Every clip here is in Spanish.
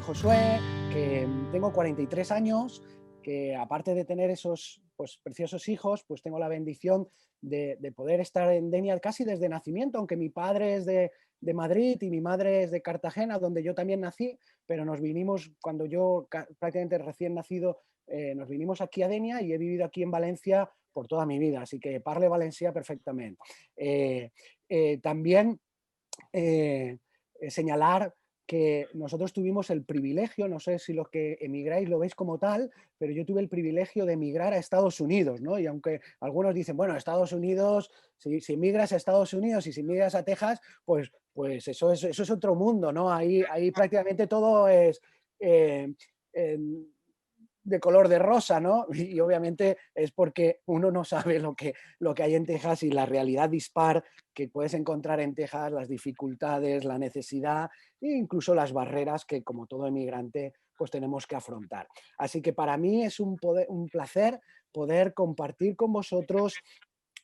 Josué, que tengo 43 años, que aparte de tener esos pues, preciosos hijos, pues tengo la bendición de poder estar en Denia casi desde nacimiento, aunque mi padre es de Madrid y mi madre es de Cartagena, donde yo también nací, pero nos vinimos, cuando yo prácticamente recién nacido, nos vinimos aquí a Denia y he vivido aquí en Valencia por toda mi vida, así que parle valencià perfectamente. También señalar que nosotros tuvimos el privilegio, no sé si los que emigráis lo veis como tal, pero yo tuve el privilegio de emigrar a Estados Unidos, ¿no? Y aunque algunos dicen, bueno, Estados Unidos, si emigras a Estados Unidos y si emigras a Texas, pues eso es otro mundo, ¿no? Ahí prácticamente todo es eh, eh, de color de rosa, ¿no? Y obviamente es porque uno no sabe lo que hay en Texas y la realidad dispar que puedes encontrar en Texas, las dificultades, la necesidad e incluso las barreras que como todo emigrante pues tenemos que afrontar. Así que para mí es un placer poder compartir con vosotros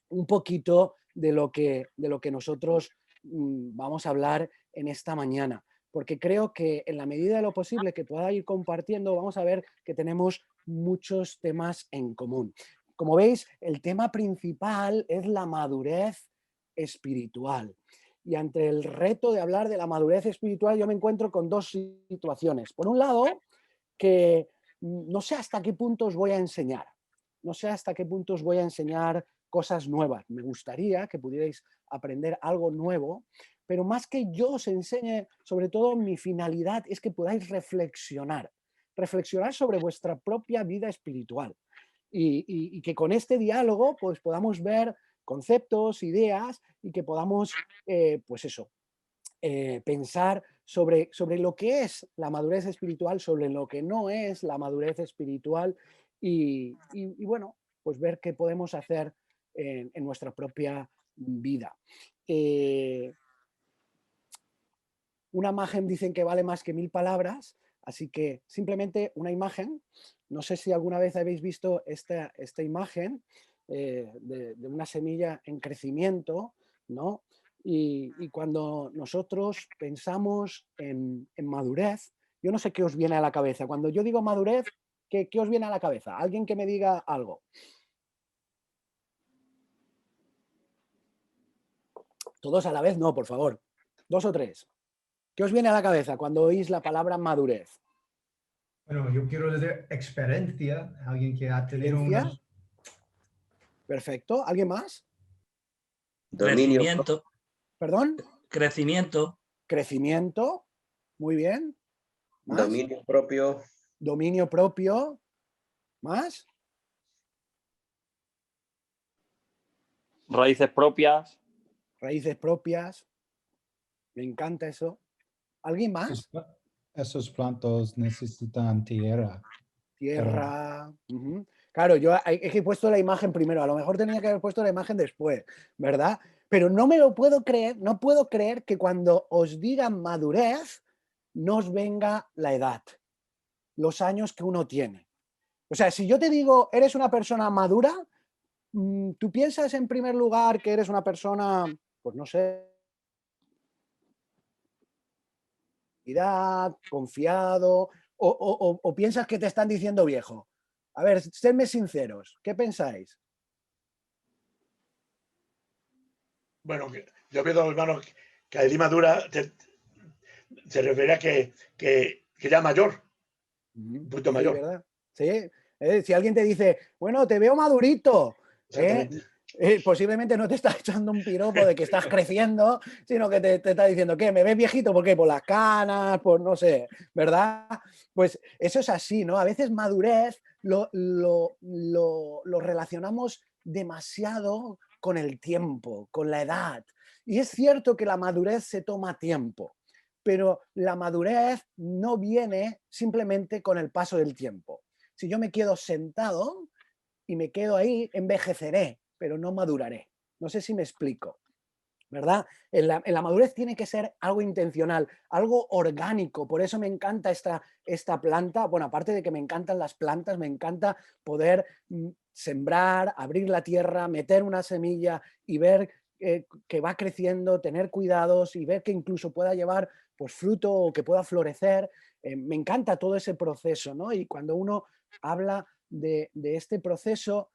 un poquito de lo que nosotros vamos a hablar en esta mañana, porque creo que en la medida de lo posible que pueda ir compartiendo, vamos a ver que tenemos muchos temas en común. Como veis, el tema principal es la madurez espiritual. Y ante el reto de hablar de la madurez espiritual, yo me encuentro con dos situaciones. Por un lado, que no sé hasta qué punto os voy a enseñar. No sé hasta qué punto os voy a enseñar cosas nuevas. Me gustaría que pudierais aprender algo nuevo, pero más que yo os enseñe, sobre todo mi finalidad es que podáis reflexionar sobre vuestra propia vida espiritual y que con este diálogo pues podamos ver conceptos, ideas y que podamos, pues eso, pensar sobre lo que es la madurez espiritual, sobre lo que no es la madurez espiritual y bueno, pues ver qué podemos hacer en nuestra propia vida. Una imagen dicen que vale más que 1000 palabras, así que simplemente una imagen. No sé si alguna vez habéis visto esta imagen de una semilla en crecimiento, ¿no? Y cuando nosotros pensamos en madurez, yo no sé qué os viene a la cabeza. Cuando yo digo madurez, ¿qué os viene a la cabeza? Alguien que me diga algo. Todos a la vez, no, por favor. Dos o tres. ¿Qué os viene a la cabeza cuando oís la palabra madurez? Bueno, yo quiero decir experiencia, alguien que ha tenido ¿Experiencia? unas... Perfecto. ¿Alguien más? Dominio, Crecimiento, ¿Perdón? crecimiento, Crecimiento. Muy bien. ¿Más? dominio propio, Dominio propio. ¿Más? Raíces propias. Raíces propias. Me encanta eso. ¿Alguien más? Esos plantos necesitan tierra. Tierra. Ujú. Claro, yo he puesto la imagen primero. A lo mejor tenía que haber puesto la imagen después, ¿verdad? Pero no me lo puedo creer. No puedo creer que cuando os digan madurez, no os venga la edad, los años que uno tiene. O sea, si yo te digo, eres una persona madura, tú piensas en primer lugar que eres una persona, pues no sé, confiado, o piensas que te están diciendo viejo. A ver, sedme sinceros, ¿qué pensáis? Bueno, yo veo dos hermanos que a decir madura se refiere a que ya mayor, un poquito Sí, mayor. ¿verdad? Sí. Si alguien te dice, bueno, te veo madurito, Exactamente. posiblemente no te está echando un piropo de que estás creciendo, sino que te está diciendo, ¿qué? ¿Me ves viejito? ¿Por qué? Por las canas, por no sé, ¿verdad? Pues eso es así, ¿no? A veces madurez lo relacionamos demasiado con el tiempo, con la edad. Y es cierto que la madurez se toma tiempo, pero la madurez no viene simplemente con el paso del tiempo. Si yo me quedo sentado y me quedo ahí, envejeceré, pero no maduraré. No sé si me explico, ¿verdad? En la madurez tiene que ser algo intencional, algo orgánico. Por eso me encanta esta planta. Bueno, aparte de que me encantan las plantas, me encanta poder sembrar, abrir la tierra, meter una semilla y ver que va creciendo, tener cuidados y ver que incluso pueda llevar pues, fruto o que pueda florecer. Me encanta todo ese proceso, ¿no? Y cuando uno habla de este proceso,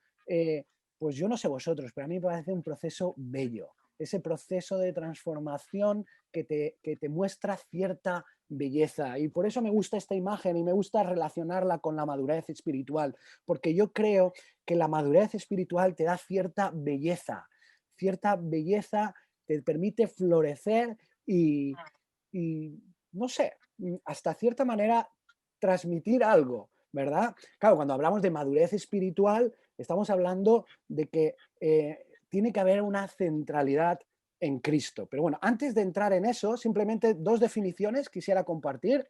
pues yo no sé vosotros, pero a mí me parece un proceso bello. Ese proceso de transformación que te muestra cierta belleza. Y por eso me gusta esta imagen y me gusta relacionarla con la madurez espiritual, porque yo creo que la madurez espiritual te da cierta belleza te permite florecer y no sé, hasta cierta manera transmitir algo, ¿verdad? Claro, cuando hablamos de madurez espiritual, estamos hablando de que tiene que haber una centralidad en Cristo. Pero bueno, antes de entrar en eso, simplemente dos definiciones quisiera compartir.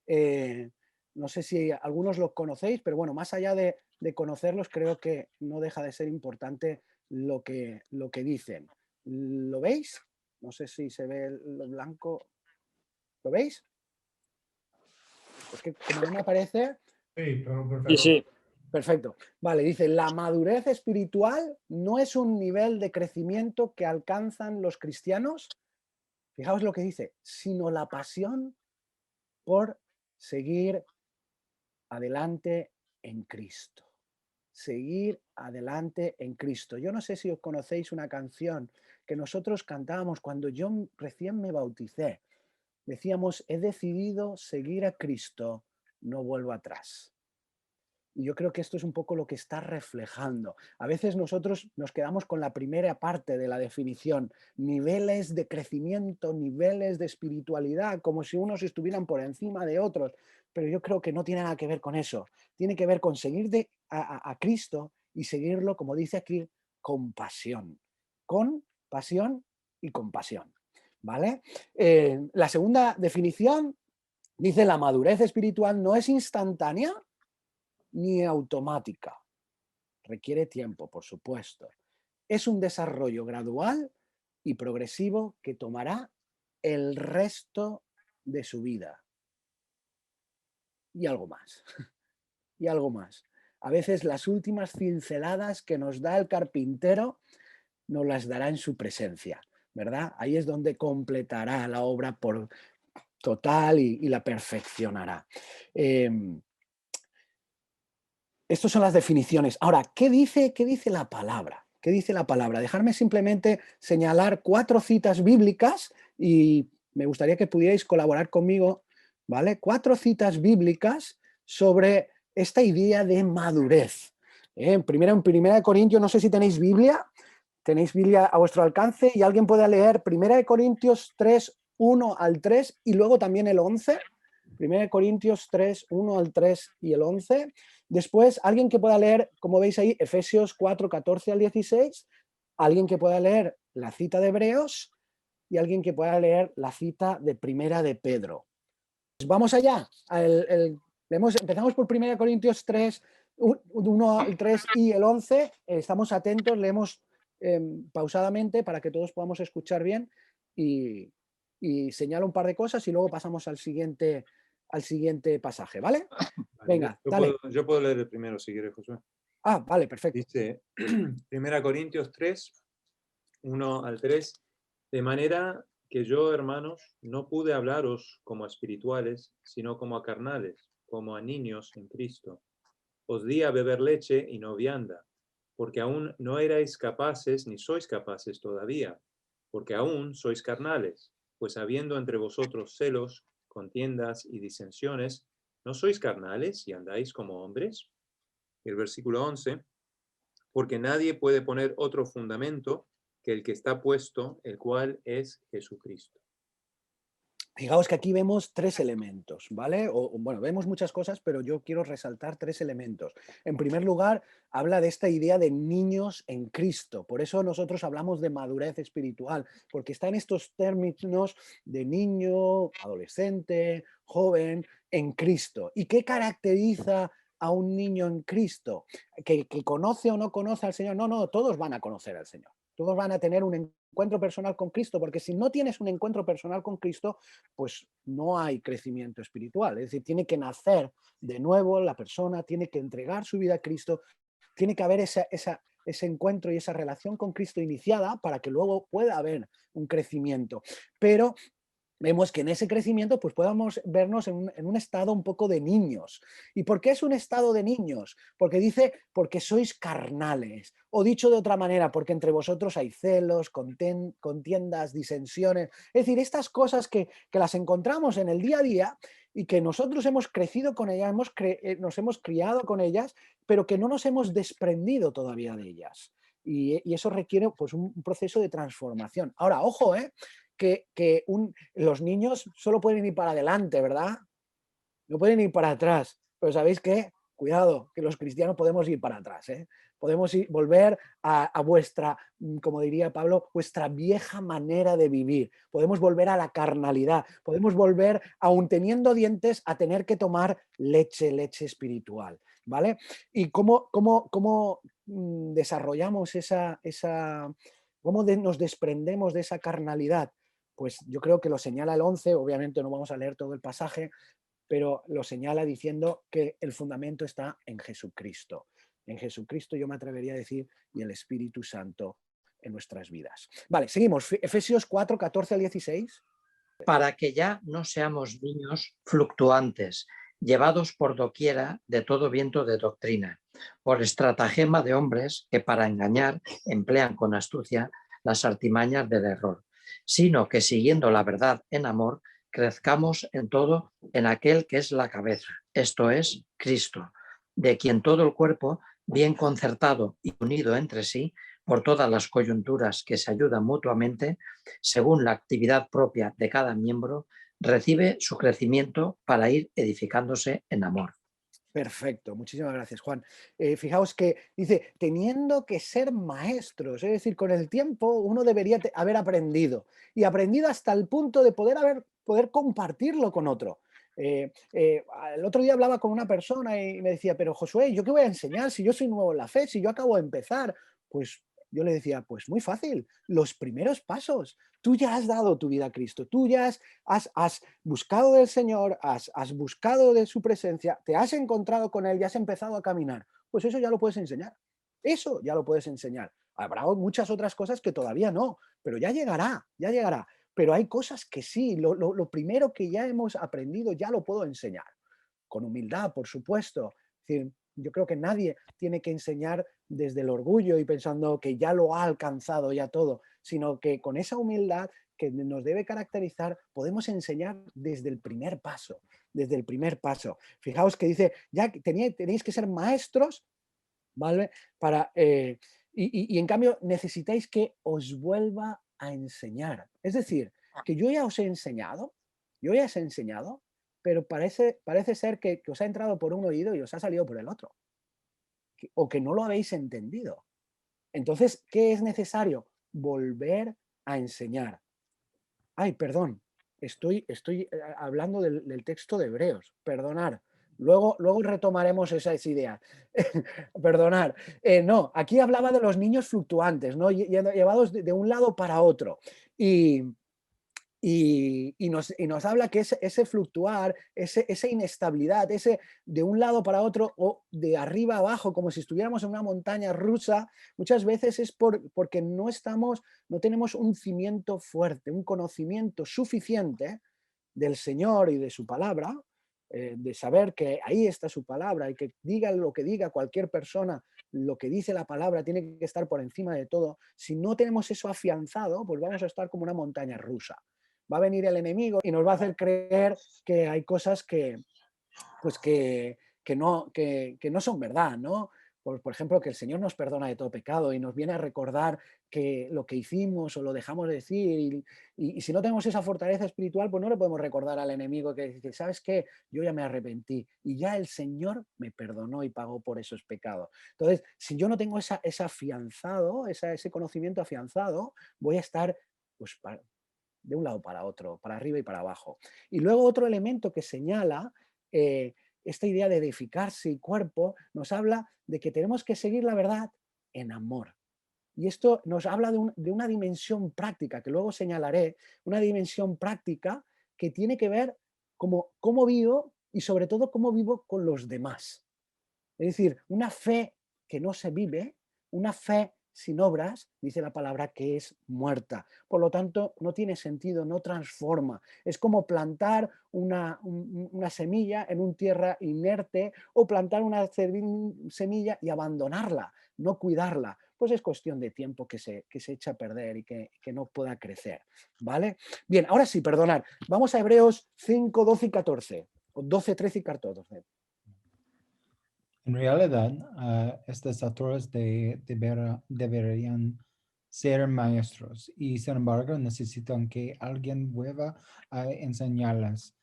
No sé si algunos los conocéis, pero bueno, más allá de conocerlos, creo que no deja de ser importante lo que dicen. ¿Lo veis? No sé si se ve lo blanco. ¿Lo veis? Es que como no me aparece... Sí, pero perfecto. Sí, sí. Perfecto. Vale, dice, la madurez espiritual no es un nivel de crecimiento que alcanzan los cristianos, fijaos lo que dice, sino la pasión por seguir adelante en Cristo. Seguir adelante en Cristo. Yo no sé si os conocéis una canción que nosotros cantábamos cuando yo recién me bauticé. Decíamos, he decidido seguir a Cristo, no vuelvo atrás. Y yo creo que esto es un poco lo que está reflejando. A veces nosotros nos quedamos con la primera parte de la definición, niveles de crecimiento, niveles de espiritualidad, como si unos estuvieran por encima de otros. Pero yo creo que no tiene nada que ver con eso. Tiene que ver con seguir a Cristo y seguirlo, como dice aquí, con pasión. Con pasión y compasión. ¿Vale? La segunda definición dice, la madurez espiritual no es instantánea ni automática. Requiere tiempo, por supuesto. Es un desarrollo gradual y progresivo que tomará el resto de su vida. Y algo más. Y algo más. A veces las últimas cinceladas que nos da el carpintero nos las dará en su presencia, ¿verdad? Ahí es donde completará la obra por total y la perfeccionará. Estas son las definiciones. Ahora, ¿qué dice la palabra? ¿Qué dice la palabra? Dejarme simplemente señalar 4 citas bíblicas y me gustaría que pudierais colaborar conmigo, ¿vale? 4 citas bíblicas sobre esta idea de madurez. Primero en 1 Corintios, no sé si tenéis Biblia a vuestro alcance y alguien puede leer 1 Corintios 3, 1 al 3 y luego también el 11. 1 Corintios 3, 1 al 3 y el 11. Después, alguien que pueda leer, como veis ahí, Efesios 4, 14 al 16. Alguien que pueda leer la cita de Hebreos y alguien que pueda leer la cita de Primera de Pedro. Pues vamos allá. Empezamos por 1 Corintios 3, 1 al 3 y el 11. Estamos atentos, leemos pausadamente para que todos podamos escuchar bien y señalo un par de cosas y luego pasamos al siguiente pasaje, ¿vale? Venga, dale. Yo puedo leer el primero si quieres, Josué. Ah, vale, perfecto. Dice 1 Corintios 3, 1 al 3, de manera que yo, hermanos, no pude hablaros como a espirituales, sino como a carnales, como a niños en Cristo. Os di a beber leche y no vianda, porque aún no erais capaces, ni sois capaces todavía, porque aún sois carnales, pues habiendo entre vosotros celos, contiendas y disensiones, ¿no sois carnales y andáis como hombres? El versículo 11, porque nadie puede poner otro fundamento que el que está puesto, el cual es Jesucristo. Fijaos que aquí vemos 3 elementos, ¿vale? Bueno, vemos muchas cosas, pero yo quiero resaltar 3 elementos. En primer lugar, habla de esta idea de niños en Cristo. Por eso nosotros hablamos de madurez espiritual, porque está en estos términos de niño, adolescente, joven, en Cristo. ¿Y qué caracteriza a un niño en Cristo? ¿Que conoce o no conoce al Señor? No, todos van a conocer al Señor. Todos van a tener un encuentro personal con Cristo, porque si no tienes un encuentro personal con Cristo, pues no hay crecimiento espiritual. Es decir, tiene que nacer de nuevo la persona, tiene que entregar su vida a Cristo, tiene que haber ese encuentro y esa relación con Cristo iniciada para que luego pueda haber un crecimiento. Pero vemos que en ese crecimiento pues podamos vernos en un estado un poco de niños. ¿Y por qué es un estado de niños? Porque dice, porque sois carnales. O dicho de otra manera, porque entre vosotros hay celos, contiendas, disensiones. Es decir, estas cosas que las encontramos en el día a día y que nosotros hemos crecido con ellas, nos hemos criado con ellas, pero que no nos hemos desprendido todavía de ellas. Y eso requiere pues un proceso de transformación. Ahora, ojo, los niños solo pueden ir para adelante, ¿verdad? No pueden ir para atrás. Pero ¿sabéis qué? Cuidado, que los cristianos podemos ir para atrás, ¿eh? Podemos volver a vuestra, como diría Pablo, vuestra vieja manera de vivir. Podemos volver a la carnalidad. Podemos volver, aun teniendo dientes, a tener que tomar leche espiritual, ¿vale? ¿Y cómo desarrollamos cómo nos desprendemos de esa carnalidad? Pues yo creo que lo señala el 11, obviamente no vamos a leer todo el pasaje, pero lo señala diciendo que el fundamento está en Jesucristo. En Jesucristo yo me atrevería a decir, y el Espíritu Santo en nuestras vidas. Vale, seguimos. Efesios 4, 14 al 16. Para que ya no seamos niños fluctuantes, llevados por doquiera de todo viento de doctrina, por estratagema de hombres que para engañar emplean con astucia las artimañas del error, sino que siguiendo la verdad en amor, crezcamos en todo en aquel que es la cabeza, esto es Cristo, de quien todo el cuerpo, bien concertado y unido entre sí, por todas las coyunturas que se ayudan mutuamente, según la actividad propia de cada miembro, recibe su crecimiento para ir edificándose en amor. Perfecto, muchísimas gracias, Juan. Fijaos que dice, teniendo que ser maestros, es decir, con el tiempo uno debería haber aprendido y aprendido hasta el punto de poder compartirlo con otro. El otro día hablaba con una persona y me decía, pero Josué, ¿yo qué voy a enseñar si yo soy nuevo en la fe, si yo acabo de empezar? Pues yo le decía, pues muy fácil, los primeros pasos. Tú ya has dado tu vida a Cristo, tú ya has buscado del Señor, has buscado de su presencia, te has encontrado con Él y has empezado a caminar. Pues eso ya lo puedes enseñar. Eso ya lo puedes enseñar. Habrá muchas otras cosas que todavía no, pero ya llegará, ya llegará. Pero hay cosas que sí, lo primero que ya hemos aprendido ya lo puedo enseñar. Con humildad, por supuesto. Es decir, yo creo que nadie tiene que enseñar desde el orgullo y pensando que ya lo ha alcanzado ya todo, sino que con esa humildad que nos debe caracterizar podemos enseñar desde el primer paso, desde el primer paso. Fijaos que dice, ya tenéis que ser maestros, ¿vale? Y en cambio necesitáis que os vuelva a enseñar. Es decir, que yo ya os he enseñado, pero parece ser que os ha entrado por un oído y os ha salido por el otro. O que no lo habéis entendido. Entonces, ¿qué es necesario? Volver a enseñar. Ay, perdón, estoy hablando del texto de Hebreos, perdonar. Luego retomaremos esas ideas. Perdonar. No, aquí hablaba de los niños fluctuantes, ¿no? Llevados de un lado para otro. Y nos habla que ese fluctuar, esa inestabilidad, ese de un lado para otro o de arriba a abajo, como si estuviéramos en una montaña rusa, muchas veces es porque no tenemos un cimiento fuerte, un conocimiento suficiente del Señor y de su palabra, de saber que ahí está su palabra y que diga lo que diga cualquier persona, lo que dice la palabra tiene que estar por encima de todo. Si no tenemos eso afianzado, pues vamos a estar como una montaña rusa. Va a venir el enemigo y nos va a hacer creer que hay cosas que no son verdad, ¿no? Por ejemplo, que el Señor nos perdona de todo pecado y nos viene a recordar que lo que hicimos o lo dejamos de decir. Y si no tenemos esa fortaleza espiritual, pues no le podemos recordar al enemigo que dice, ¿sabes qué? Yo ya me arrepentí y ya el Señor me perdonó y pagó por esos pecados. Entonces, si yo no tengo ese conocimiento afianzado, voy a estar pues, de un lado para otro, para arriba y para abajo. Y luego otro elemento que señala esta idea de edificarse y cuerpo, nos habla de que tenemos que seguir la verdad en amor. Y esto nos habla de una dimensión práctica, que luego señalaré, una dimensión práctica que tiene que ver cómo vivo y sobre todo cómo vivo con los demás. Es decir, una fe que no se vive, una fe sin obras, dice la palabra que es muerta. Por lo tanto, no tiene sentido, no transforma. Es como plantar una semilla en una tierra inerte o plantar una semilla y abandonarla, no cuidarla. Pues es cuestión de tiempo que se echa a perder y que no pueda crecer. ¿Vale? Bien, ahora sí, perdonad. Vamos a Hebreos 5, 12 y 14. O 12, 13 y 14. En realidad, estas autores deberían ser maestros y sin embargo necesitan que alguien vuelva a enseñarles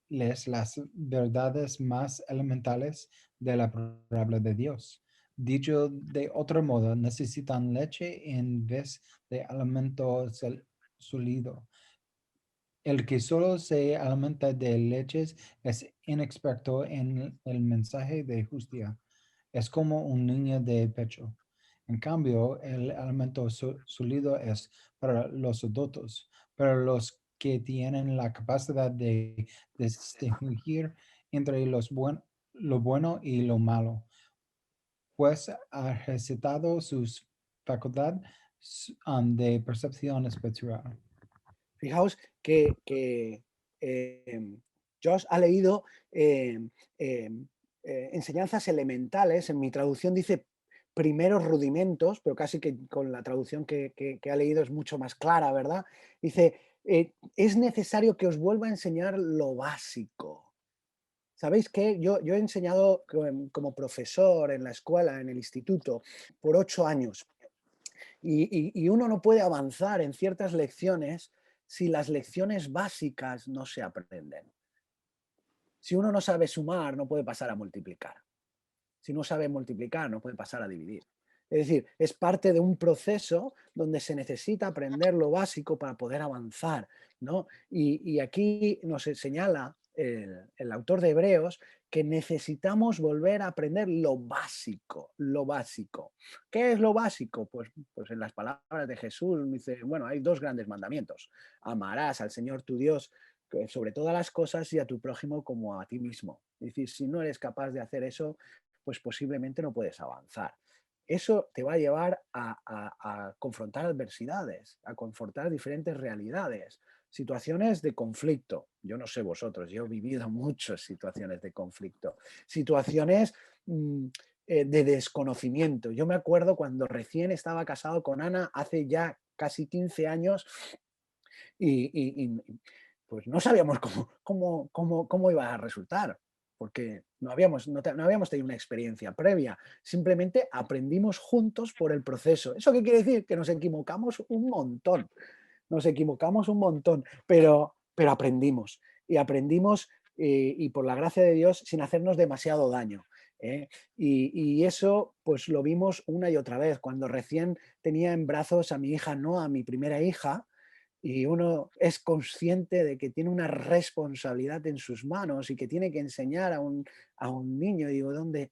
las verdades más elementales de la palabra de Dios. Dicho de otro modo, necesitan leche en vez de alimento sólido. El que solo se alimenta de leches es inexperto en el mensaje de justicia. Es como un niño de pecho. En cambio, el alimento sólido es para los adultos, para los que tienen la capacidad de distinguir entre lo bueno y lo malo, pues ha ejercitado sus facultades de percepción espiritual. Fijaos que Josh ha leído enseñanzas elementales. En mi traducción dice primeros rudimentos, pero casi que con la traducción que ha leído es mucho más clara, ¿verdad? Dice, es necesario que os vuelva a enseñar lo básico. ¿Sabéis qué? Yo he enseñado como profesor en la escuela, en el instituto, por 8 años. Y uno no puede avanzar en ciertas lecciones si las lecciones básicas no se aprenden. Si uno no sabe sumar, no puede pasar a multiplicar. Si no sabe multiplicar, no puede pasar a dividir. Es decir, es parte de un proceso donde se necesita aprender lo básico para poder avanzar, ¿no? Y aquí nos señala el autor de Hebreos que necesitamos volver a aprender lo básico, lo básico. ¿Qué es lo básico? Pues en las palabras de Jesús dice, bueno, hay 2 grandes mandamientos. Amarás al Señor tu Dios sobre todas las cosas y a tu prójimo como a ti mismo. Es decir, si no eres capaz de hacer eso, pues posiblemente no puedes avanzar. Eso te va a llevar a confrontar adversidades, a confrontar diferentes realidades, situaciones de conflicto. Yo no sé vosotros, yo he vivido muchas situaciones de conflicto, situaciones de desconocimiento. Yo me acuerdo cuando recién estaba casado con Ana, hace ya casi 15 años, y pues no sabíamos cómo iba a resultar, porque no habíamos tenido una experiencia previa, simplemente aprendimos juntos por el proceso. ¿Eso qué quiere decir? Que nos equivocamos un montón, pero aprendimos, y por la gracia de Dios sin hacernos demasiado daño. Y eso pues lo vimos una y otra vez, cuando recién tenía en brazos a mi hija Noa, mi primera hija, y uno es consciente de que tiene una responsabilidad en sus manos y que tiene que enseñar a un niño. Digo, ¿dónde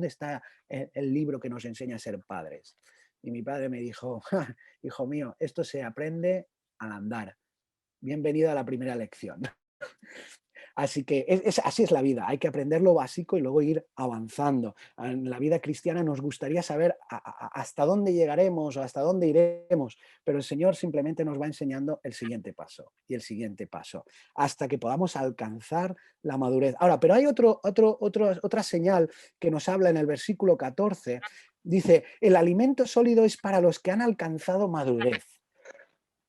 está el libro que nos enseña a ser padres? Y mi padre me dijo, hijo mío, esto se aprende al andar. Bienvenido a la primera lección. Así que así es la vida, hay que aprender lo básico y luego ir avanzando. En la vida cristiana nos gustaría saber hasta dónde llegaremos o hasta dónde iremos, pero el Señor simplemente nos va enseñando el siguiente paso y el siguiente paso, hasta que podamos alcanzar la madurez. Ahora, pero hay otra señal que nos habla en el versículo 14, dice, el alimento sólido es para los que han alcanzado madurez.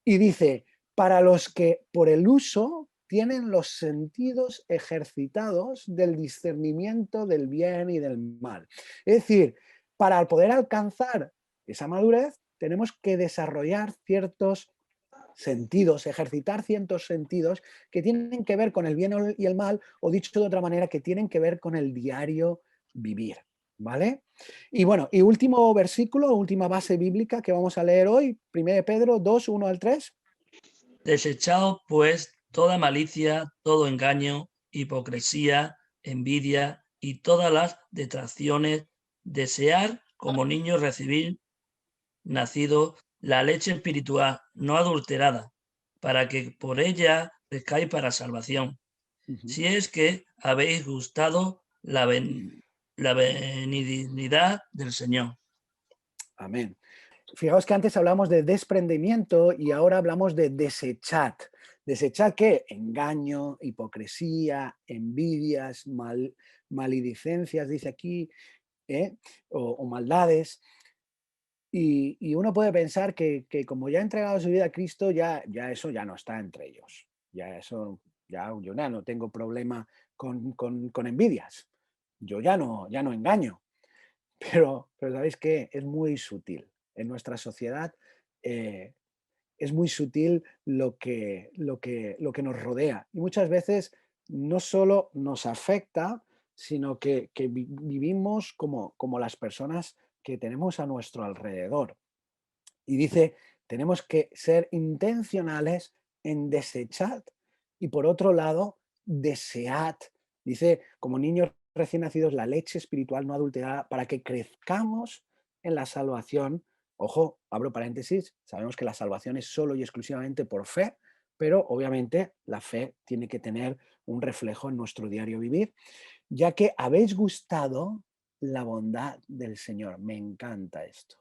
Y dice, para los que por el uso tienen los sentidos ejercitados del discernimiento del bien y del mal. Es decir, para poder alcanzar esa madurez, tenemos que desarrollar ciertos sentidos, ejercitar ciertos sentidos que tienen que ver con el bien y el mal, o dicho de otra manera, que tienen que ver con el diario vivir. ¿Vale? Y bueno, y último versículo, última base bíblica que vamos a leer hoy, 1 Pedro 2, 1 al 3. Desechaos, pues, toda malicia, todo engaño, hipocresía, envidia y todas las detracciones, desear como niños recibir nacido la leche espiritual no adulterada, para que por ella crezcáis para salvación. Si es que habéis gustado la benignidad del Señor. Amén. fijaos que antes hablamos de desprendimiento y ahora hablamos de desechad. ¿Desechad qué? Engaño, hipocresía, envidias, maledicencias, dice aquí, o maldades. Y uno puede pensar que como ya ha entregado su vida a Cristo, ya eso ya no está entre ellos. Ya yo ya no tengo problema con envidias. Yo ya no engaño. Pero ¿sabéis qué? Es muy sutil. En nuestra sociedad es muy sutil lo que nos rodea. Y muchas veces no solo nos afecta, sino que vivimos como las personas que tenemos a nuestro alrededor. Y dice, tenemos que ser intencionales en desechar y por otro lado, desead. Dice, como niños recién nacidos, la leche espiritual no adulterada para que crezcamos en la salvación. Ojo, abro paréntesis, sabemos que la salvación es solo y exclusivamente por fe, pero obviamente la fe tiene que tener un reflejo en nuestro diario vivir, ya que habéis gustado la bondad del Señor. Me encanta esto.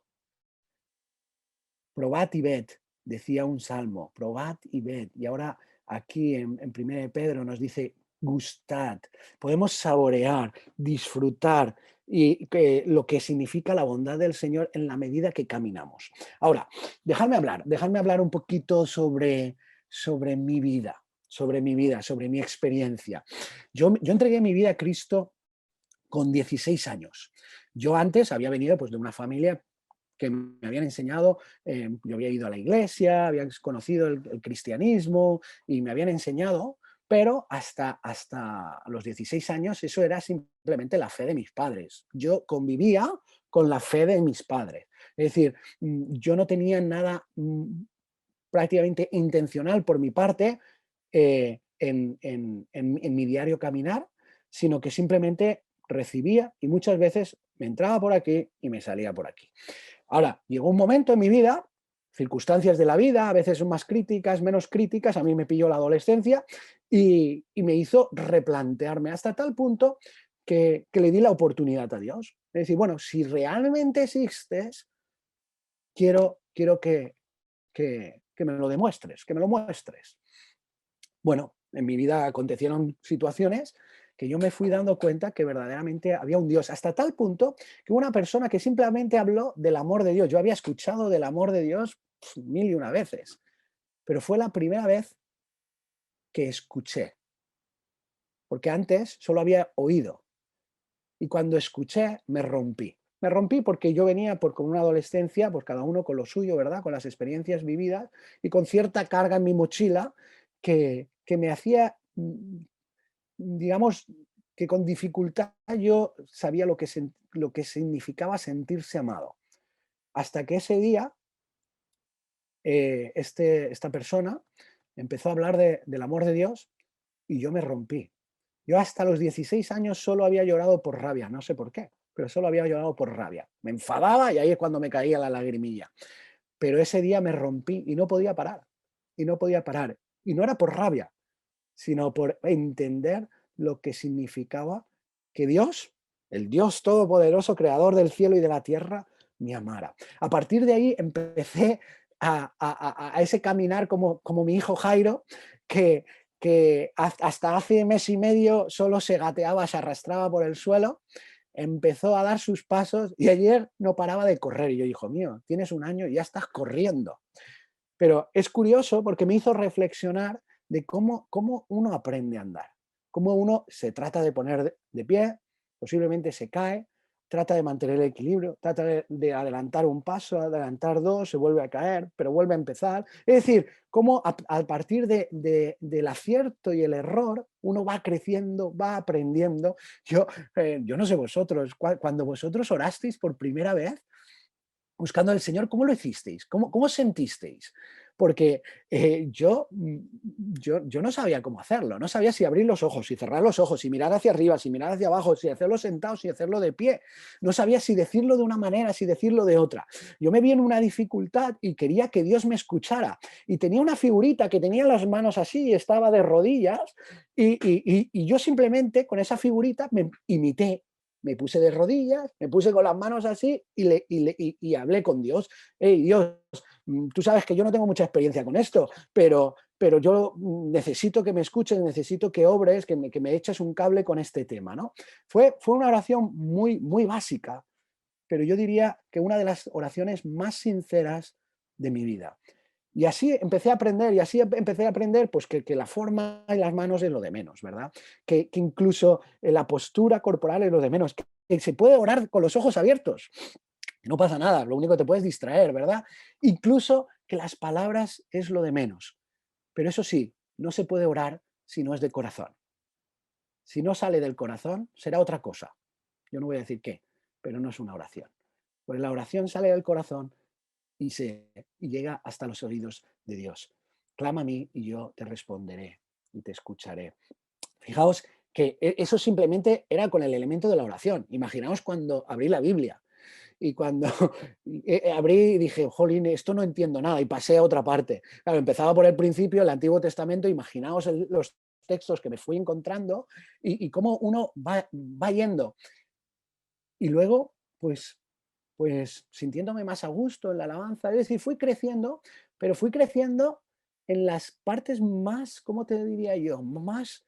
Probad y ved, decía un salmo, probad y ved. Y ahora aquí en 1 Pedro nos dice, gustad. Podemos saborear, disfrutar y lo que significa la bondad del Señor en la medida que caminamos. Ahora, dejadme hablar un poquito sobre mi vida, sobre mi experiencia. Yo entregué mi vida a Cristo con 16 años. Yo antes había venido pues, de una familia que me habían enseñado, yo había ido a la iglesia, había conocido el cristianismo y me habían enseñado, pero hasta los 16 años eso era simplemente la fe de mis padres. Yo convivía con la fe de mis padres. Es decir, yo no tenía nada prácticamente intencional por mi parte en mi diario caminar, sino que simplemente recibía y muchas veces me entraba por aquí y me salía por aquí. Ahora, llegó un momento en mi vida, circunstancias de la vida, a veces son más críticas, menos críticas, a mí me pilló la adolescencia y me hizo replantearme hasta tal punto que le di la oportunidad a Dios. Es decir, bueno, si realmente existes, quiero que me lo demuestres, que me lo muestres. Bueno, en mi vida acontecieron situaciones que yo me fui dando cuenta que verdaderamente había un Dios, hasta tal punto que una persona que simplemente habló del amor de Dios, yo había escuchado del amor de Dios 1000 veces, pero fue la primera vez que escuché, porque antes solo había oído, y cuando escuché me rompí. Me rompí porque yo venía con una adolescencia, pues cada uno con lo suyo, ¿verdad? Con las experiencias vividas y con cierta carga en mi mochila que me hacía, digamos, que con dificultad yo sabía lo que significaba sentirse amado. Hasta que ese día, esta persona empezó a hablar del amor de Dios y yo me rompí. Yo hasta los 16 años solo había llorado por rabia, no sé por qué, pero solo había llorado por rabia. Me enfadaba y ahí es cuando me caía la lagrimilla. Pero ese día me rompí y no podía parar. Y no podía parar. Y no era por rabia, sino por entender lo que significaba que Dios, el Dios todopoderoso, creador del cielo y de la tierra, me amara. A partir de ahí empecé a ese caminar como mi hijo Jairo, que hasta hace mes y medio solo se gateaba, se arrastraba por el suelo, empezó a dar sus pasos y ayer no paraba de correr. Y yo, hijo mío, tienes 1 año y ya estás corriendo. Pero es curioso porque me hizo reflexionar de cómo uno aprende a andar, cómo uno se trata de poner de pie, posiblemente se cae, trata de mantener el equilibrio, trata de adelantar un paso, adelantar 2, se vuelve a caer, pero vuelve a empezar. Es decir, cómo a partir del acierto y el error uno va creciendo, va aprendiendo. Yo no sé vosotros, cuando vosotros orasteis por primera vez, buscando al Señor, ¿cómo lo hicisteis? ¿Cómo sentisteis? Porque yo no sabía cómo hacerlo, no sabía si abrir los ojos, si cerrar los ojos, si mirar hacia arriba, si mirar hacia abajo, si hacerlo sentado, si hacerlo de pie. No sabía si decirlo de una manera, si decirlo de otra. Yo me vi en una dificultad y quería que Dios me escuchara. Y tenía una figurita que tenía las manos así y estaba de rodillas y yo simplemente con esa figurita me imité me puse de rodillas, me puse con las manos así y hablé con Dios. Hey, Dios, tú sabes que yo no tengo mucha experiencia con esto, pero yo necesito que me escuches, necesito que obres, que me eches un cable con este tema, ¿no? Fue una oración muy, muy básica, pero yo diría que una de las oraciones más sinceras de mi vida. Y así empecé a aprender, pues que la forma y las manos es lo de menos, ¿verdad? Que incluso la postura corporal es lo de menos, que se puede orar con los ojos abiertos. No pasa nada, lo único que te puedes distraer, ¿verdad? Incluso que las palabras es lo de menos. Pero eso sí, no se puede orar si no es de corazón. Si no sale del corazón, será otra cosa. Yo no voy a decir qué, pero no es una oración. Pues la oración sale del corazón y llega hasta los oídos de Dios. Clama a mí y yo te responderé y te escucharé. Fijaos que eso simplemente era con el elemento de la oración. Imaginaos cuando abrí la Biblia y cuando abrí y dije, jolín, esto no entiendo nada, y pasé a otra parte. Claro, empezaba por el principio, el Antiguo Testamento, imaginaos los textos que me fui encontrando y cómo uno va yendo. Y luego, pues sintiéndome más a gusto en la alabanza, es decir, fui creciendo, pero fui creciendo en las partes más, ¿cómo te diría yo? Más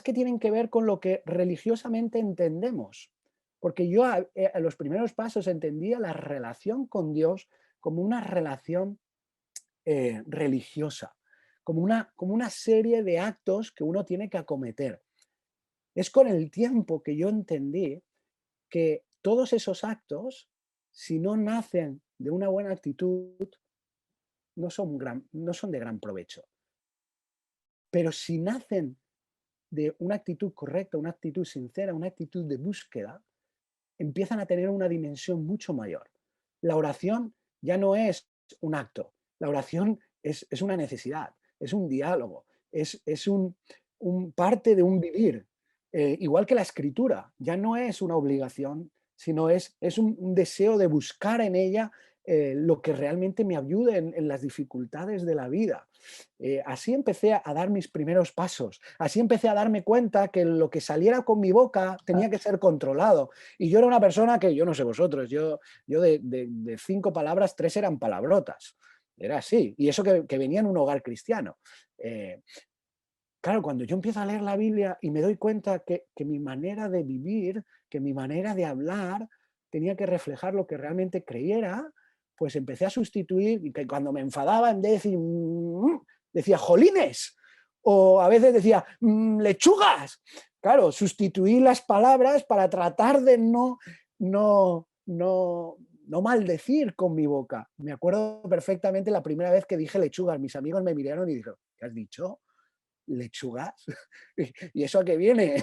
que tienen que ver con lo que religiosamente entendemos. Porque yo a los primeros pasos entendía la relación con Dios como una relación religiosa, como una serie de actos que uno tiene que acometer. Es con el tiempo que yo entendí que todos esos actos, si no nacen de una buena actitud, no son de gran provecho. Pero si nacen de una actitud correcta, una actitud sincera, una actitud de búsqueda, empiezan a tener una dimensión mucho mayor. La oración ya no es un acto, la oración es una necesidad, es un diálogo, es un parte de un vivir. Igual que la escritura, ya no es una obligación, sino es un deseo de buscar en ella lo que realmente me ayude en las dificultades de la vida. Así empecé a dar mis primeros pasos, así empecé a darme cuenta que lo que saliera con mi boca tenía que ser controlado. Y yo era una persona que, yo no sé vosotros, yo de 5 palabras, 3 eran palabrotas. Era así, y eso que venía en un hogar cristiano. Claro, cuando yo empiezo a leer la Biblia y me doy cuenta que mi manera de vivir, que mi manera de hablar tenía que reflejar lo que realmente creyera, pues empecé a sustituir, y que cuando me enfadaba, en vez de decir, decía jolines, o a veces decía lechugas. Claro, sustituí las palabras para tratar de no maldecir con mi boca. Me acuerdo perfectamente la primera vez que dije lechugas, mis amigos me miraron y dijeron, ¿qué has dicho? ¿Lechugas? ¿Y eso a qué viene?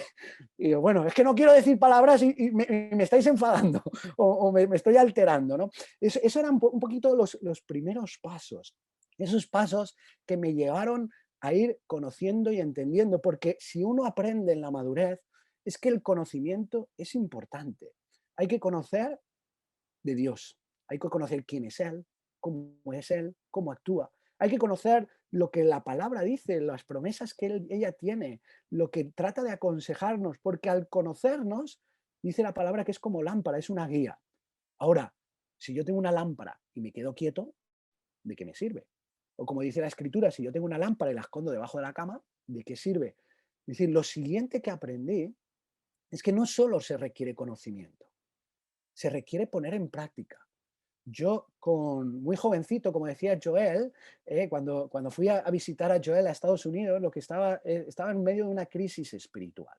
Y digo, bueno, es que no quiero decir palabras y me estáis enfadando o me estoy alterando, ¿no? Eso eran un poquito los primeros pasos, esos pasos que me llevaron a ir conociendo y entendiendo, porque si uno aprende en la madurez, es que el conocimiento es importante. Hay que conocer de Dios, hay que conocer quién es Él, cómo actúa. Hay que conocer lo que la palabra dice, las promesas que ella tiene, lo que trata de aconsejarnos, porque al conocernos, dice la palabra que es como lámpara, es una guía. Ahora, si yo tengo una lámpara y me quedo quieto, ¿de qué me sirve? O como dice la Escritura, si yo tengo una lámpara y la escondo debajo de la cama, ¿de qué sirve? Es decir, lo siguiente que aprendí es que no solo se requiere conocimiento, se requiere poner en práctica. Yo, muy jovencito, como decía Joel, cuando fui a visitar a Joel a Estados Unidos, lo que estaba en medio de una crisis espiritual.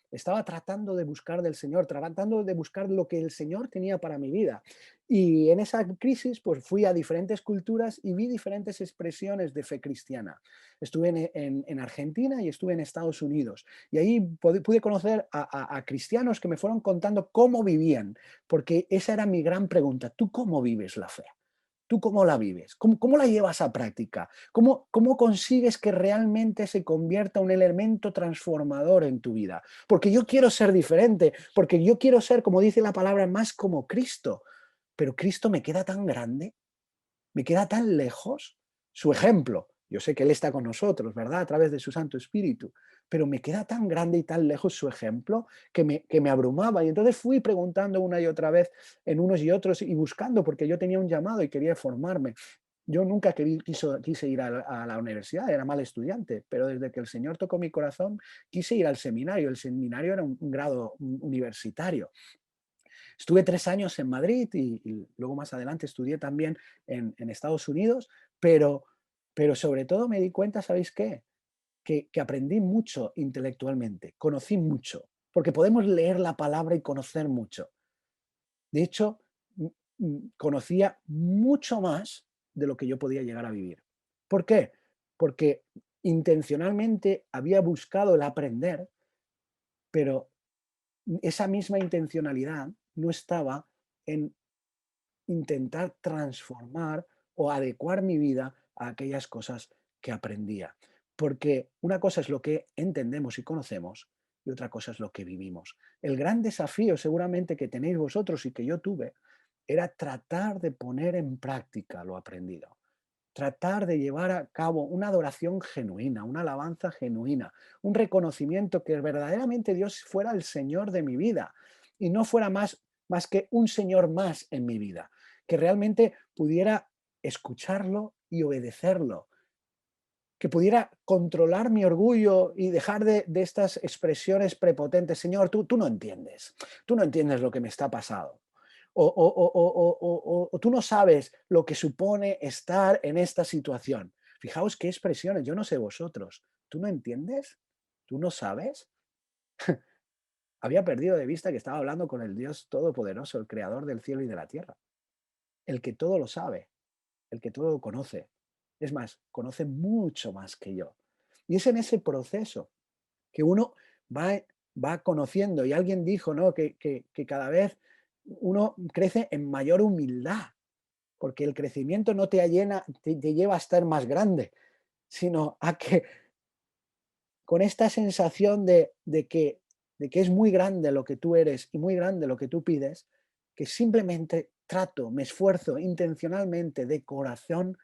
Estaba tratando de buscar del Señor, tratando de buscar lo que el Señor tenía para mi vida. Y en esa crisis, pues fui a diferentes culturas y vi diferentes expresiones de fe cristiana. Estuve en Argentina y estuve en Estados Unidos. Y ahí pude conocer a cristianos que me fueron contando cómo vivían, porque esa era mi gran pregunta. ¿Tú cómo vives la fe? ¿Tú cómo la vives? ¿Cómo la llevas a práctica? ¿Cómo consigues que realmente se convierta un elemento transformador en tu vida? Porque yo quiero ser diferente, porque yo quiero ser, como dice la palabra, más como Cristo. Pero Cristo me queda tan grande, me queda tan lejos. Su ejemplo, Yo sé que Él está con nosotros, ¿verdad? A través de su Santo Espíritu. Pero me queda tan grande y tan lejos su ejemplo que me abrumaba. Y entonces fui preguntando una y otra vez en unos y otros y buscando, porque yo tenía un llamado y quería formarme. Yo nunca quise ir a la universidad, era mal estudiante, pero desde que el Señor tocó mi corazón, quise ir al seminario. El seminario era un grado universitario. Estuve 3 años en Madrid y luego más adelante estudié también en Estados Unidos, pero sobre todo me di cuenta, ¿sabéis qué? Que aprendí mucho intelectualmente, conocí mucho, porque podemos leer la palabra y conocer mucho. De hecho, conocía mucho más de lo que yo podía llegar a vivir. ¿Por qué? Porque intencionalmente había buscado el aprender, pero esa misma intencionalidad no estaba en intentar transformar o adecuar mi vida a aquellas cosas que aprendía. Porque una cosa es lo que entendemos y conocemos y otra cosa es lo que vivimos. El gran desafío seguramente que tenéis vosotros y que yo tuve era tratar de poner en práctica lo aprendido. Tratar de llevar a cabo una adoración genuina, una alabanza genuina, un reconocimiento que verdaderamente Dios fuera el Señor de mi vida y no fuera más que un Señor más en mi vida, que realmente pudiera escucharlo y obedecerlo, que pudiera controlar mi orgullo y dejar de estas expresiones prepotentes. Señor, tú no entiendes lo que me está pasando. O tú no sabes lo que supone estar en esta situación. Fijaos qué expresiones, yo no sé vosotros. ¿Tú no entiendes? ¿Tú no sabes? Había perdido de vista que estaba hablando con el Dios Todopoderoso, el Creador del cielo y de la tierra, el que todo lo sabe, el que todo lo conoce. Es más, conoce mucho más que yo. Y es en ese proceso que uno va conociendo. Y alguien dijo, ¿no?, que cada vez uno crece en mayor humildad, porque el crecimiento no te lleva a estar más grande, sino a que con esta sensación de que es muy grande lo que tú eres y muy grande lo que tú pides, que simplemente me esfuerzo intencionalmente, de corazón,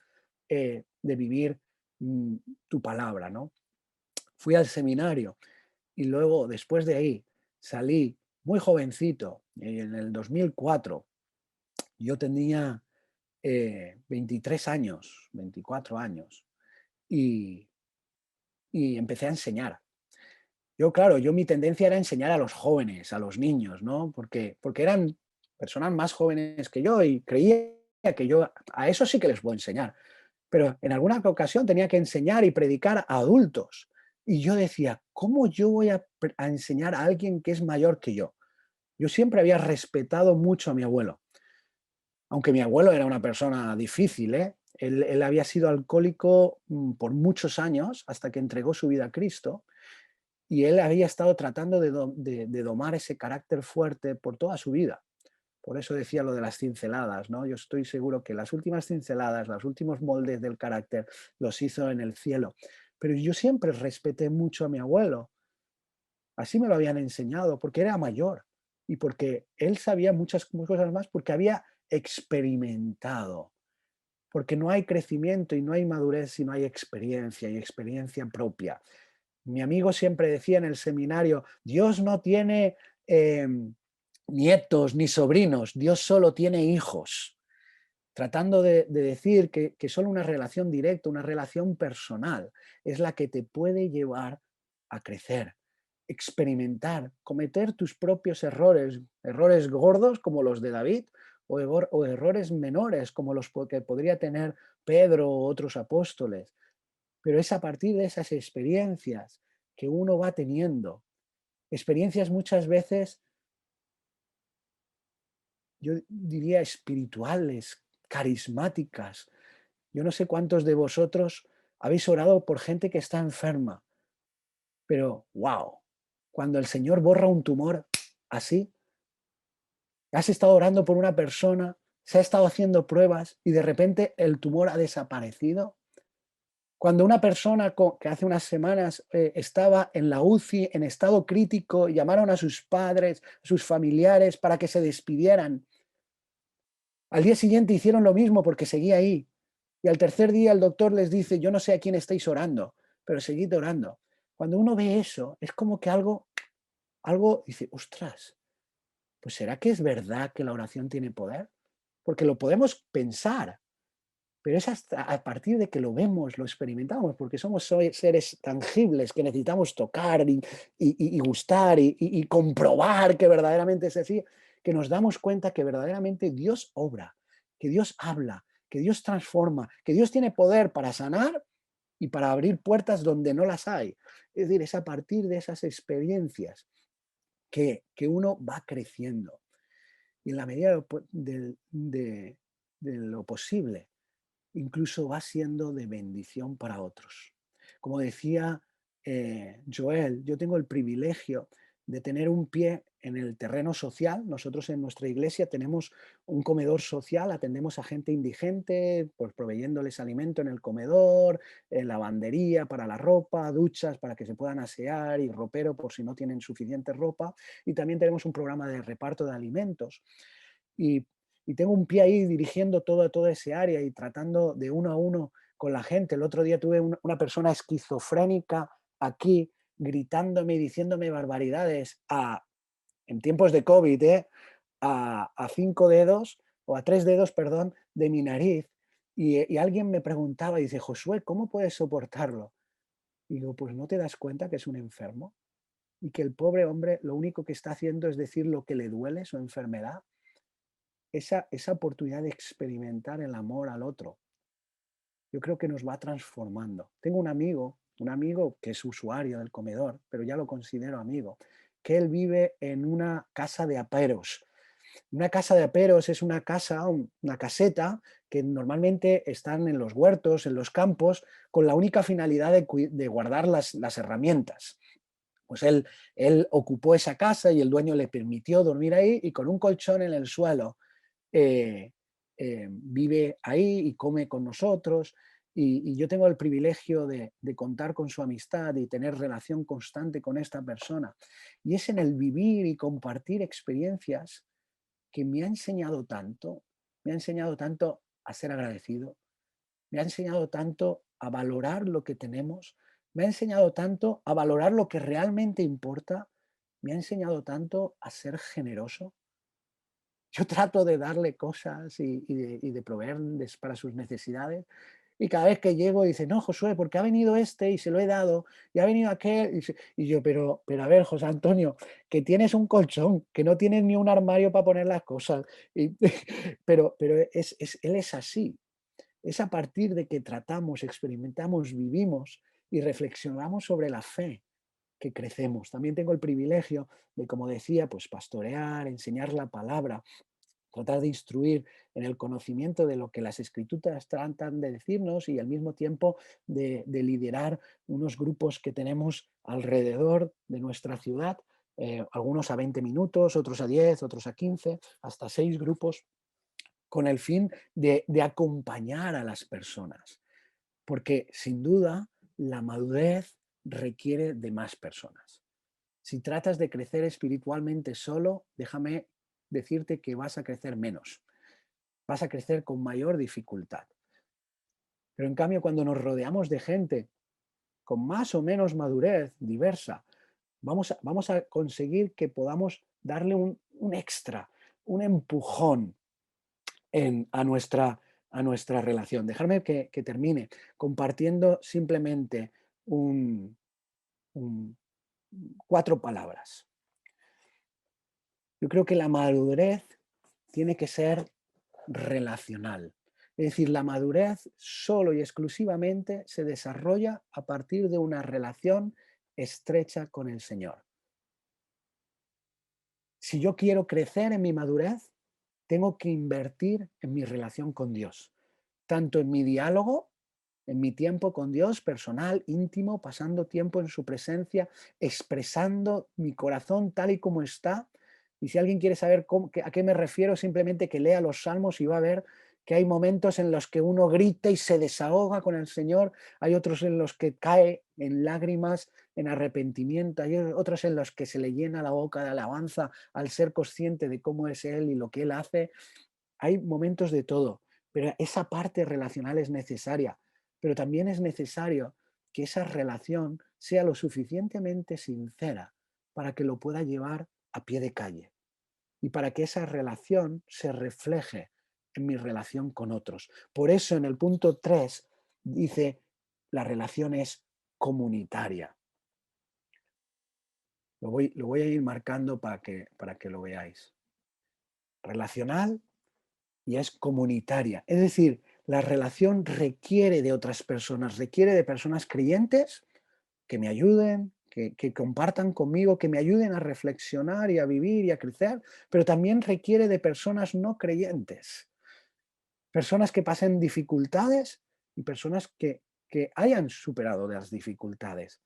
de vivir tu palabra, ¿no? Fui al seminario y luego, después de ahí, salí muy jovencito, en el 2004. Yo tenía 23 años, 24 años, y empecé a enseñar. Claro, mi tendencia era enseñar a los jóvenes, a los niños, ¿no? Porque eran personas más jóvenes que yo y creía que yo a eso sí que les puedo enseñar. Pero en alguna ocasión tenía que enseñar y predicar a adultos. Y yo decía, ¿cómo yo voy a enseñar a alguien que es mayor que yo? Yo siempre había respetado mucho a mi abuelo. Aunque mi abuelo era una persona difícil, ¿eh? Él había sido alcohólico por muchos años hasta que entregó su vida a Cristo. Y él había estado tratando de domar ese carácter fuerte por toda su vida. Por eso decía lo de las cinceladas, ¿no? Yo estoy seguro que las últimas cinceladas, los últimos moldes del carácter, los hizo en el cielo. Pero yo siempre respeté mucho a mi abuelo. Así me lo habían enseñado, porque era mayor y porque él sabía muchas cosas más, porque había experimentado. Porque no hay crecimiento y no hay madurez si no hay experiencia y experiencia propia. Mi amigo siempre decía en el seminario, Dios no tiene nietos ni sobrinos, Dios solo tiene hijos, tratando de decir que solo una relación directa, una relación personal, es la que te puede llevar a crecer, experimentar, cometer tus propios errores gordos como los de David o errores menores como los que podría tener Pedro o otros apóstoles. Pero es a partir de esas experiencias que uno va teniendo, experiencias muchas veces, yo diría, espirituales, carismáticas. Yo no sé cuántos de vosotros habéis orado por gente que está enferma, pero wow, cuando el Señor borra un tumor así, has estado orando por una persona, se ha estado haciendo pruebas y de repente el tumor ha desaparecido. Cuando una persona que hace unas semanas estaba en la UCI en estado crítico, llamaron a sus padres, a sus familiares para que se despidieran. Al día siguiente hicieron lo mismo porque seguía ahí. Y al tercer día el doctor les dice, yo no sé a quién estáis orando, pero seguid orando. Cuando uno ve eso, es como que algo dice, ostras, pues ¿será que es verdad que la oración tiene poder? Porque lo podemos pensar, pero es hasta a partir de que lo vemos, lo experimentamos, porque somos seres tangibles que necesitamos tocar y gustar y comprobar que verdaderamente es así, que nos damos cuenta que verdaderamente Dios obra, que Dios habla, que Dios transforma, que Dios tiene poder para sanar y para abrir puertas donde no las hay. Es decir, es a partir de esas experiencias que uno va creciendo. Y en la medida de lo posible, incluso va siendo de bendición para otros. Como decía Joel, yo tengo el privilegio de tener un pie en el terreno social. Nosotros en nuestra iglesia tenemos un comedor social, atendemos a gente indigente, pues proveyéndoles alimento en el comedor, lavandería para la ropa, duchas para que se puedan asear y ropero por si no tienen suficiente ropa. Y también tenemos un programa de reparto de alimentos. Y tengo un pie ahí dirigiendo toda ese área y tratando de uno a uno con la gente. El otro día tuve una persona esquizofrénica aquí gritándome y diciéndome barbaridades en tiempos de COVID, a 5 dedos, o a 3 dedos, perdón, de mi nariz. Y alguien me preguntaba, y dice, Josué, ¿cómo puedes soportarlo? Y digo, pues ¿no te das cuenta que es un enfermo? Y que el pobre hombre lo único que está haciendo es decir lo que le duele, su enfermedad. Esa oportunidad de experimentar el amor al otro, yo creo que nos va transformando. Tengo un amigo que es usuario del comedor, pero ya lo considero amigo, que él vive en una casa de aperos. Una casa de aperos es una casa, una caseta, que normalmente están en los huertos, en los campos, con la única finalidad de guardar las herramientas. Pues él ocupó esa casa y el dueño le permitió dormir ahí, y con un colchón en el suelo vive ahí y come con nosotros, y yo tengo el privilegio de contar con su amistad y tener relación constante con esta persona. Y es en el vivir y compartir experiencias que me ha enseñado tanto a ser agradecido, me ha enseñado tanto a valorar lo que tenemos, me ha enseñado tanto a valorar lo que realmente importa, me ha enseñado tanto a ser generoso. Yo trato de darle cosas y de proveerles para sus necesidades. Y cada vez que llego dice, no, Josué, porque ha venido este y se lo he dado, y ha venido aquel. Y yo, pero a ver, José Antonio, que tienes un colchón, que no tienes ni un armario para poner las cosas. Pero él es así. Es a partir de que tratamos, experimentamos, vivimos y reflexionamos sobre la fe que crecemos. También tengo el privilegio de, como decía, pues pastorear, enseñar la palabra, tratar de instruir en el conocimiento de lo que las escrituras tratan de decirnos, y al mismo tiempo de liderar unos grupos que tenemos alrededor de nuestra ciudad, algunos a 20 minutos, otros a 10, otros a 15, hasta 6 grupos, con el fin de acompañar a las personas. Porque sin duda la madurez requiere de más personas. Si tratas de crecer espiritualmente solo, déjame decirte que vas a crecer menos. Vas a crecer con mayor dificultad. Pero en cambio, cuando nos rodeamos de gente con más o menos madurez diversa, vamos a conseguir que podamos darle un extra, un empujón a nuestra relación. Dejarme que termine compartiendo simplemente 4 palabras. Yo creo que la madurez tiene que ser relacional. Es decir, la madurez solo y exclusivamente se desarrolla a partir de una relación estrecha con el Señor. Si yo quiero crecer en mi madurez, tengo que invertir en mi relación con Dios, tanto en mi diálogo, en mi tiempo con Dios personal, íntimo, pasando tiempo en su presencia, expresando mi corazón tal y como está. Y si alguien quiere saber a qué me refiero, simplemente que lea los Salmos y va a ver que hay momentos en los que uno grita y se desahoga con el Señor, hay otros en los que cae en lágrimas, en arrepentimiento, hay otros en los que se le llena la boca de alabanza al ser consciente de cómo es Él y lo que Él hace. Hay momentos de todo, Pero esa parte relacional es necesaria, pero también es necesario que esa relación sea lo suficientemente sincera para que lo pueda llevar a pie de calle y para que esa relación se refleje en mi relación con otros. Por eso en el punto 3 dice, la relación es comunitaria. Lo voy a ir marcando para que lo veáis. Relacional y es comunitaria. Es decir, la relación requiere de otras personas, requiere de personas creyentes que me ayuden, que compartan conmigo, que me ayuden a reflexionar y a vivir y a crecer, pero también requiere de personas no creyentes, personas que pasen dificultades y personas que hayan superado las dificultades.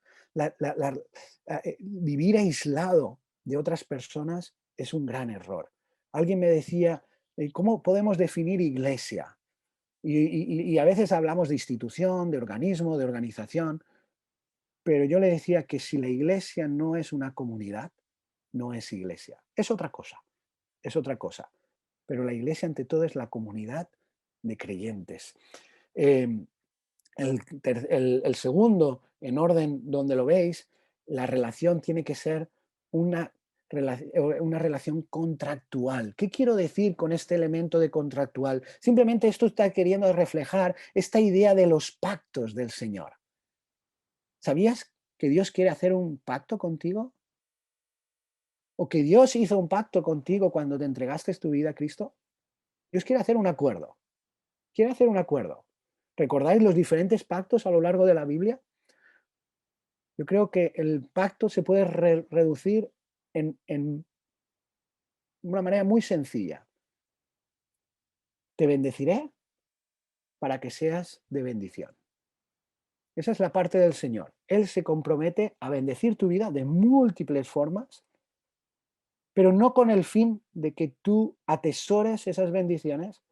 Vivir aislado de otras personas es un gran error. Alguien me decía, ¿cómo podemos definir iglesia? Y a veces hablamos de institución, de organismo, de organización, pero yo le decía que si la iglesia no es una comunidad, no es iglesia. Es otra cosa, es otra cosa. Pero la iglesia ante todo es la comunidad de creyentes. El segundo, en orden donde lo veis, la relación tiene que ser una relación contractual. ¿Qué quiero decir con este elemento de contractual? Simplemente esto está queriendo reflejar esta idea de los pactos del Señor. ¿Sabías que Dios quiere hacer un pacto contigo? ¿O que Dios hizo un pacto contigo cuando te entregaste tu vida a Cristo? Dios quiere hacer un acuerdo. Quiere hacer un acuerdo. ¿Recordáis los diferentes pactos a lo largo de la Biblia? Yo creo que el pacto se puede reducir en una manera muy sencilla. Te bendeciré para que seas de bendición. Esa es la parte del Señor. Él se compromete a bendecir tu vida de múltiples formas, pero no con el fin de que tú atesores esas bendiciones,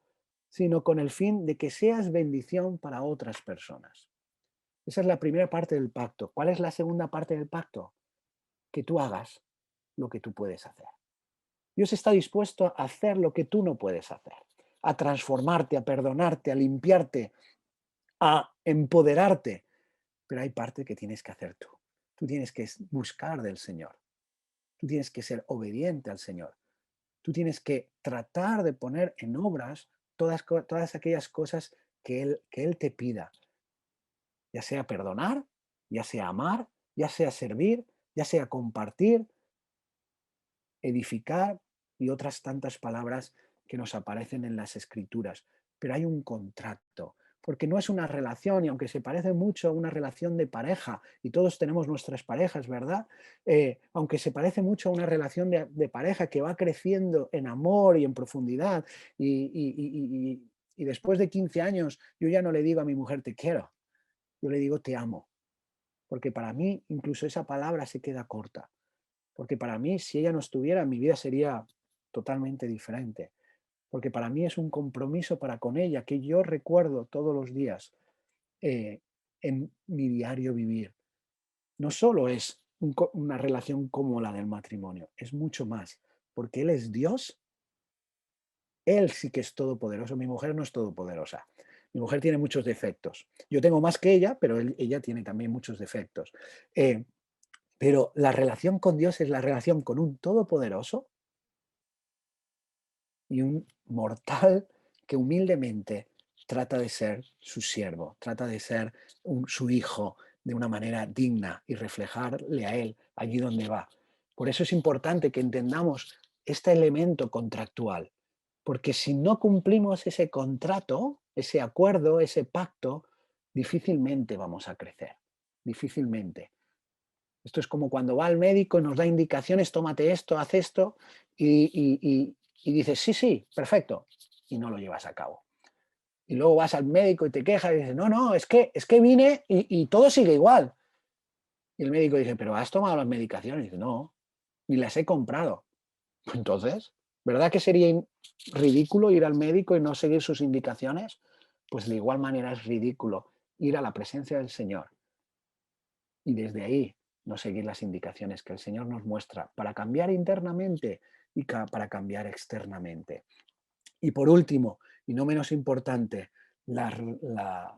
sino con el fin de que seas bendición para otras personas. Esa es la primera parte del pacto. ¿Cuál es la segunda parte del pacto? Que tú hagas lo que tú puedes hacer. Dios está dispuesto a hacer lo que tú no puedes hacer, a transformarte, a perdonarte, a limpiarte, a empoderarte. Pero hay parte que tienes que hacer tú. Tú tienes que buscar del Señor. Tú tienes que ser obediente al Señor. Tú tienes que tratar de poner en obras todas aquellas cosas que Él te pida. Ya sea perdonar, ya sea amar, ya sea servir, ya sea compartir, edificar y otras tantas palabras que nos aparecen en las Escrituras. Pero hay un contrato, porque no es una relación, y aunque se parece mucho a una relación de pareja, y todos tenemos nuestras parejas, ¿verdad? Aunque se parece mucho a una relación de pareja que va creciendo en amor y en profundidad, y después de 15 años yo ya no le digo a mi mujer te quiero, yo le digo te amo, porque para mí incluso esa palabra se queda corta, porque para mí si ella no estuviera mi vida sería totalmente diferente. Porque para mí es un compromiso para con ella que yo recuerdo todos los días en mi diario vivir. No solo es una relación como la del matrimonio, es mucho más, porque Él es Dios, Él sí que es todopoderoso, mi mujer no es todopoderosa. Mi mujer tiene muchos defectos. Yo tengo más que ella, pero ella tiene también muchos defectos. Pero la relación con Dios es la relación con un todopoderoso y un mortal que humildemente trata de ser su siervo, trata de ser su hijo de una manera digna y reflejarle a él allí donde va. Por eso es importante que entendamos este elemento contractual, porque si no cumplimos ese contrato, ese acuerdo, ese pacto, difícilmente vamos a crecer, difícilmente. Esto es como cuando va al médico y nos da indicaciones, tómate esto, haz esto, y dices, sí, perfecto, y no lo llevas a cabo. Y luego vas al médico y te quejas y dices, no, es que vine y todo sigue igual. Y el médico dice, pero ¿has tomado las medicaciones? Y dice, no, ni las he comprado. Entonces, ¿verdad que sería ridículo ir al médico y no seguir sus indicaciones? Pues de igual manera es ridículo ir a la presencia del Señor y desde ahí no seguir las indicaciones que el Señor nos muestra para cambiar internamente y para cambiar externamente. Y por último, Y no menos importante, la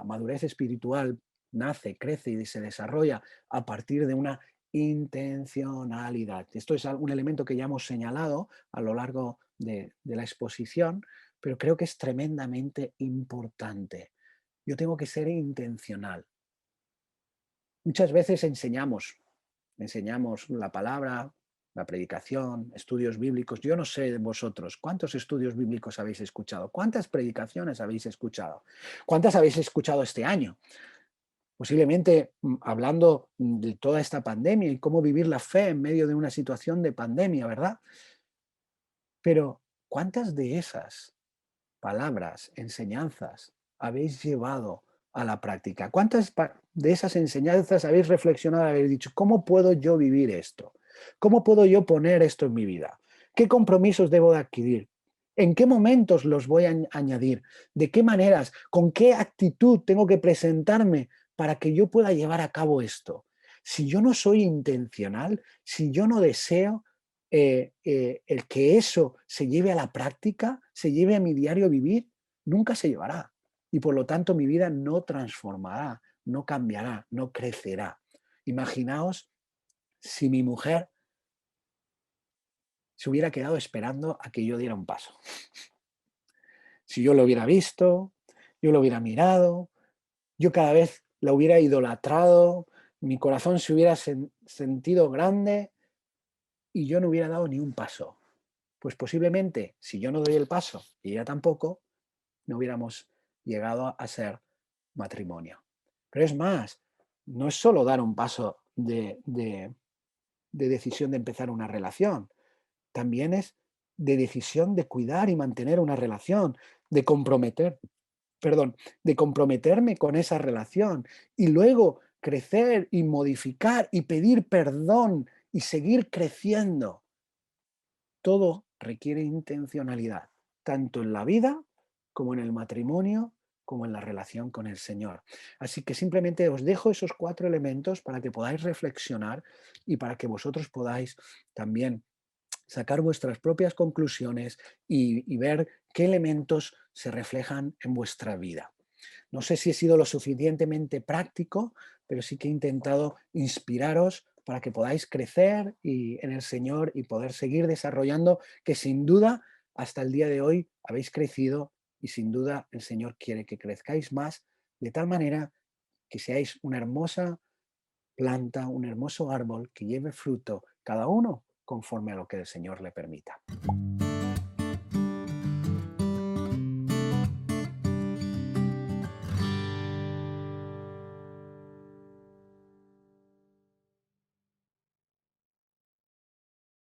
madurez espiritual nace, crece y se desarrolla a partir de una intencionalidad. Esto es un elemento que ya hemos señalado a lo largo de la exposición, pero creo que es tremendamente importante. Yo tengo que ser intencional. Muchas veces enseñamos la palabra, la predicación, estudios bíblicos. Yo no sé de vosotros, ¿cuántos estudios bíblicos habéis escuchado? ¿Cuántas predicaciones habéis escuchado? ¿Cuántas habéis escuchado este año? Posiblemente hablando de toda esta pandemia y cómo vivir la fe en medio de una situación de pandemia, ¿verdad? Pero ¿cuántas de esas palabras, enseñanzas habéis llevado a la práctica? ¿Cuántas de esas enseñanzas habéis reflexionado, habéis dicho, ¿cómo puedo yo vivir esto? ¿Cómo puedo yo poner esto en mi vida? ¿Qué compromisos debo de adquirir? ¿En qué momentos los voy a añadir? ¿De qué maneras? ¿Con qué actitud tengo que presentarme para que yo pueda llevar a cabo esto? Si yo no soy intencional, si yo no deseo el que eso se lleve a la práctica, se lleve a mi diario vivir, nunca se llevará. Y por lo tanto mi vida no transformará, no cambiará, no crecerá. Imaginaos si mi mujer se hubiera quedado esperando a que yo diera un paso. Si yo lo hubiera visto, yo lo hubiera mirado, yo cada vez la hubiera idolatrado, mi corazón se hubiera sentido grande y yo no hubiera dado ni un paso. Pues posiblemente, si yo no doy el paso y ella tampoco, no hubiéramos llegado a ser matrimonio. Pero es más, no es solo dar un paso de decisión de empezar una relación, también es de decisión de cuidar y mantener una relación, de comprometerme con esa relación y luego crecer y modificar y pedir perdón y seguir creciendo. Todo requiere intencionalidad, tanto en la vida como en el matrimonio, como en la relación con el Señor. Así que simplemente os dejo esos 4 elementos para que podáis reflexionar y para que vosotros podáis también sacar vuestras propias conclusiones y ver qué elementos se reflejan en vuestra vida. No sé si he sido lo suficientemente práctico, pero sí que he intentado inspiraros para que podáis crecer en el Señor y poder seguir desarrollando, que sin duda hasta el día de hoy habéis crecido y sin duda el Señor quiere que crezcáis más, de tal manera que seáis una hermosa planta, un hermoso árbol que lleve fruto, cada uno conforme a lo que el Señor le permita.